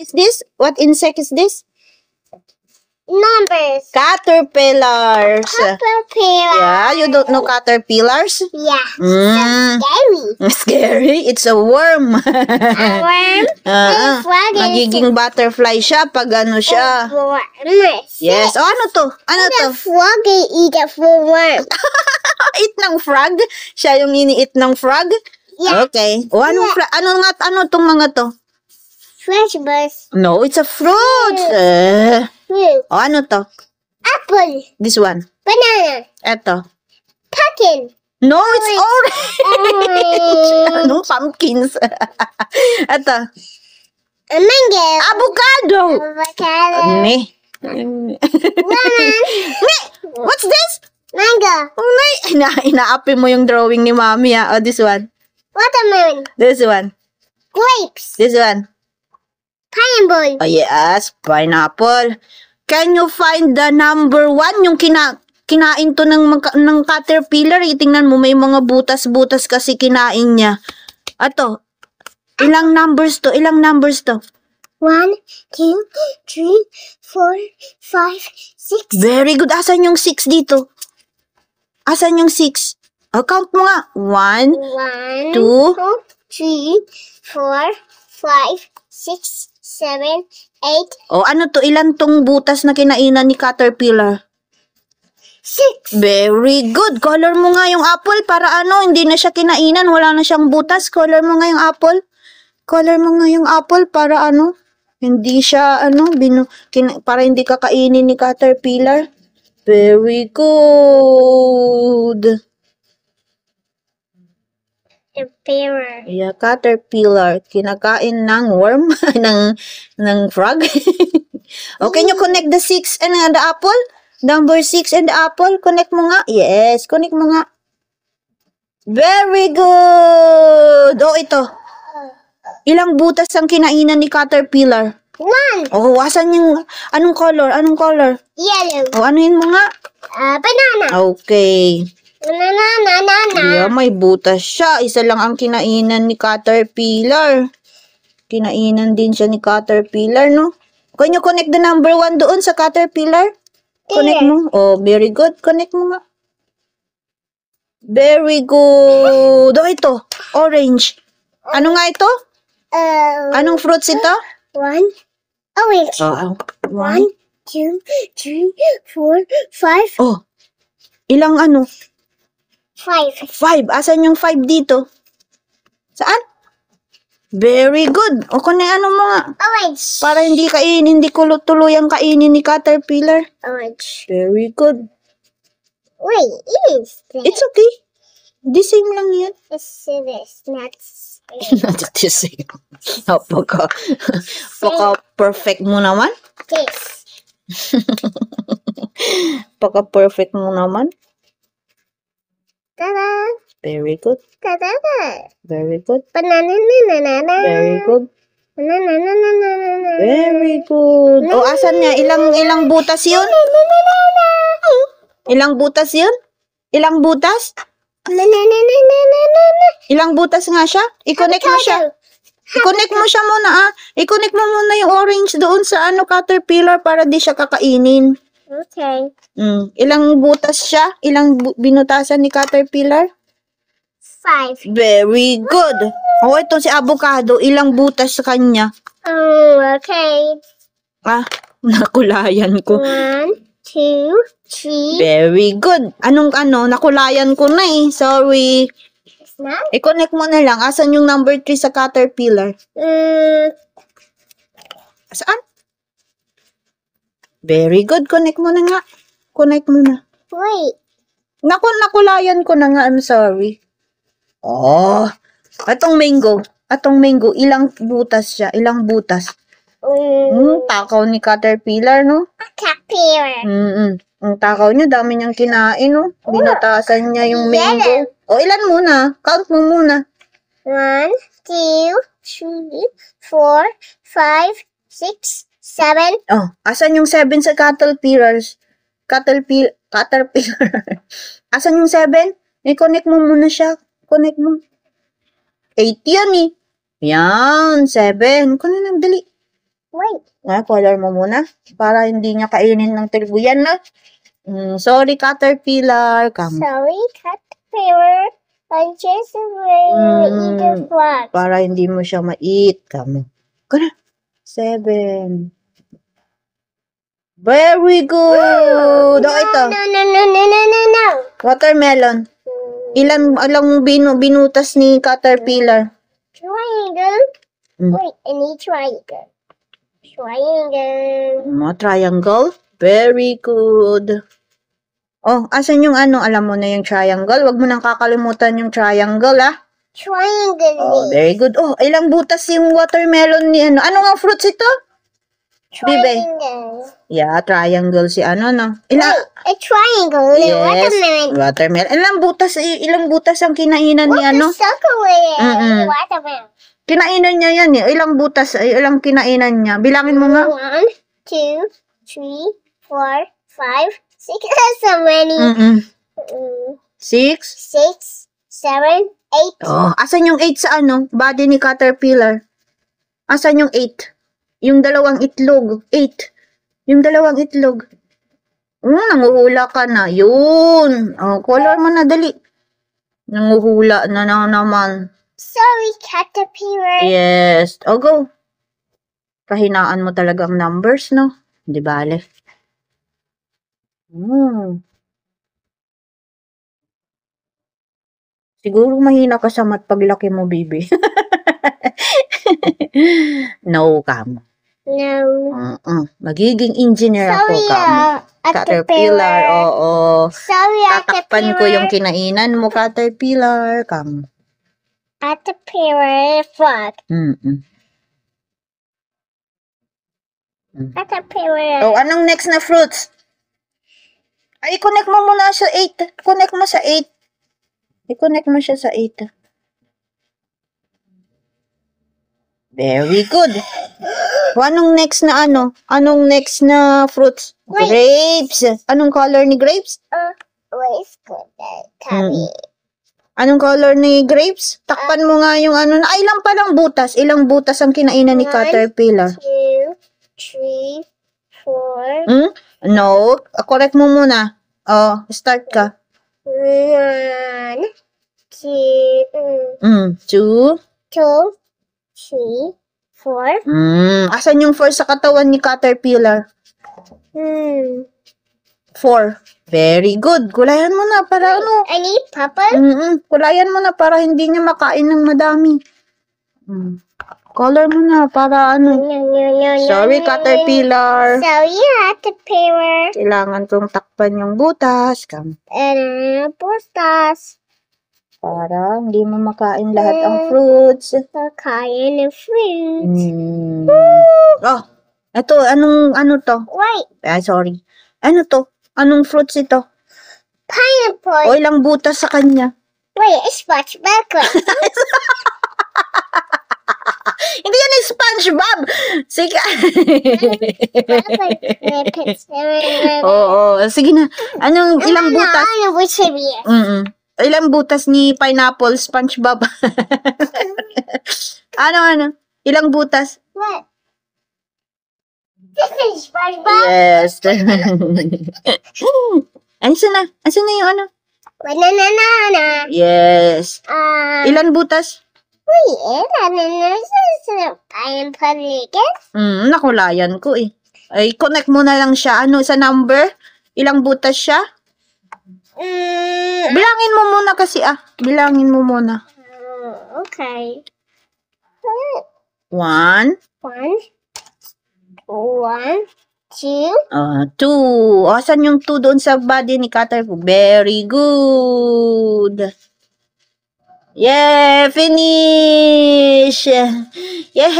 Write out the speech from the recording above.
Is this? What insect is this? Numbers. Caterpillars. Caterpillar. Yeah, you don't know caterpillars? Yeah. Mm. Scary. Scary? It's a worm. A worm. Frog is Magiging butterfly siya pag ano siya. worms. Yes. O, ano to? Ano to? The frog eat a worm. Eat ng frog? Siya yung ini-eat ng frog? Yeah. Okay. O, anong frog? Ano tong mga to? Vegetables. No, it's a fruit. Fruit. O, ano to? Apple. This one. Banana. Eto. Pumpkin. No, it's orange. Ano? Pumpkins. Eto. A mango. Avocado. Avocado. Ne. Lemon. Ne. What's this? Mango. Oh, inaapi mo yung drawing ni Mami, ha? Oh, this one. Watermelon. This one. Grapes. This one. Pineapple. Oh, yes. Pineapple. Can you find the number 1? Yung kinain to ng caterpillar. Tingnan mo, may mga butas-butas kasi kinain niya. Ato. Ilang numbers to? Ilang numbers to? 1, 2, 3, 4, 5, 6. Very good. Asan yung 6 dito? Asan yung 6? Oh, count mo nga. 1, 2, 3, 4, 5, 6, 7, 8. Oh, ano to? Ilan tong butas na kinainan ni caterpillar? 6. Very good. Color mo nga yung apple para ano, hindi na siya kinainan. Wala na siyang butas. Color mo nga yung apple. Color mo nga yung apple para ano, hindi siya ano, para hindi kakainin ni caterpillar. Very good. Caterpillar. Yeah, caterpillar. Kinakain ng worm, ng frog. Okay, you connect the 6 and the apple? Number 6 and the apple. Connect mo nga. Yes, connect mo nga. Very good. Oh, ito. Ilang butas ang kinainan ni caterpillar? 1. Oh, asan yung, anong color? Anong color? Yellow. Oh, ano yun mo nga? Banana. Okay. Banana. Yeah, may butas siya. Isa lang ang kinainan ni caterpillar. Kinainan din siya ni caterpillar, no? Can you connect the number 1 doon sa caterpillar? Connect mo. Oh, very good. Connect mo nga. Very good. Oh, ito. Orange. Ano nga ito? Anong fruits ito? 1. Orange. Oh, 1, 2, 3, 4, 5. Oh. Ilang ano? 5. 5. Asan yung 5 dito? Saan? Very good. O kung ano mo nga. Orange. Para hindi tuluyang kainin ni caterpillar. Orange. Very good. Wait, is that? It's okay. The same lang yan. It's this, not Not the same. Paka-perfect mo naman. this. Paka-perfect mo naman. Ta-da! Very good. Ta-da! Very good. Banana. Very good. Banana. Very good. O, asan niya? Ilang butas yun? Ilang butas yun? Ilang butas? Ilang butas nga siya? I-connect mo siya. I-connect mo siya muna, ah. I-connect mo muna yung orange doon sa caterpillar para di siya kakainin. Okay. Ilang butas siya? Ilang binutasan ni caterpillar? 5. Very good. O, ito si avocado. Ilang butas sa kanya? Oh, okay. Ah, nakulayan ko. 1, 2, 3. Very good. Nakulayan ko na eh. Sorry. It's not? I-connect mo na lang. Asan yung number 3 sa caterpillar? Saan? Very good. Connect mo na nga. Connect mo na. Wait. Nakulayan ko na nga. I'm sorry. Oh. Atong mango. Ilang butas siya? Ilang butas? Takaw ni caterpillar, no? Caterpillar. Ang takaw niya, dami niyang kinain, no? Binutasan niya yung mango. O, ilan muna? Count mo muna. 1, 2, 3, 4, 5, 6, 7. Oh, asan yung 7 sa caterpillar? Asan yung 7? I-connect mo muna siya. Connect mo. 8 yan eh. Yan, 7. Kunin lang, dali. 1, Color mo muna. Para hindi niya kainin ng trigo yan, no? Sorry, caterpillar. Sorry, caterpillar. I just will eat the frog. Para hindi mo siya ma-eat. Kana. 7. Very good. Ito. No. Watermelon. Ilang binutas ni caterpillar? Triangle. Wait, I need triangle. Triangle. Triangle? Very good. Oh, asan yung ano? Alam mo na yung triangle? Wag mo nang kakalimutan yung triangle, ah. Triangle. Oh, very good. Oh, ilang butas yung watermelon ni ano? Ano nga fruits ito? Triangle. Yeah, triangle si ano, no? A triangle. Yes, Watermelon. watermelon. Ilang butas ang kinainan ni ano? Circle it. Watermelon. Kinainan niya yan eh. Ilang butas, ilang kinainan niya. Bilangin mo nga. 1, 2, 3, 4, 5, 6. That's so many. 6. 6, 7, 8. Oh, asan yung 8 sa ano? Body ni caterpillar. Asan yung 8? Yung dalawang itlog. 8. Yung dalawang itlog. Nanguhula ka na. Yun. Oh, color mo na, dali. Nanguhula na naman. Sorry, caterpillar. Yes. Oh, go. Kahinaan mo talagang numbers, no? Di bale. Siguro mahina ka sa math paglaki mo, baby. No, Kam. No. Magiging engineer ako, Sorry, Kam. Caterpillar, oo. Sorry, Tatakpan ko yung kinainan mo, caterpillar, Kam. Caterpillar frog. Caterpillar. Oh, anong next na fruits? Ay, i-connect mo muna sa 8. Connect mo sa 8. I-connect mo siya sa 8. Very good. Anong next na ano? Anong next na fruits? Wait. Grapes. Anong color ni grapes? Wait, good. Tabby. Anong color ni grapes? Takpan mo nga yung ano. Ay, ilang palang butas. Ilang butas ang kinainan ni 1, caterpillar? 2, 3, 4. No. Correct mo muna. Oh, start ka. 1, 2, 2. 2, 3, 4. Asan yung 4 sa katawan ni caterpillar? 4. Very good. Kulayan mo na para ano. I need purple. Kulayan mo na para hindi niya makain ng madami. Color mo na para ano. Sorry, caterpillar. Sorry, caterpillar. Kailangan kong takpan yung butas. Butas. Para hindi mo makain lahat ang fruits. Makain ng fruits. Oh, ito, ano to? Wait. Sorry. Ano to? Anong fruits ito? Pineapple. O, ilang butas sa kanya? Wait, it's SpongeBob. Hindi yan yung SpongeBob. Sige. Oo, sige na. Ilang butas? Ilang butas ni pineapple, SpongeBob? Ano? Ilang butas? What? This is SpongeBob. Yes. Asan na yung ano? Banana. Yes. Ilan butas? Nakulayan ko eh. Ay, connect mo na lang siya. Sa number? Ilang butas siya? Bilangin mo muna kasi Bilangin mo muna. Okay. 1. 2. 2. Asan yung 2 doon sa body ni Caterpillar? Very good. Yeah, finish! Yay!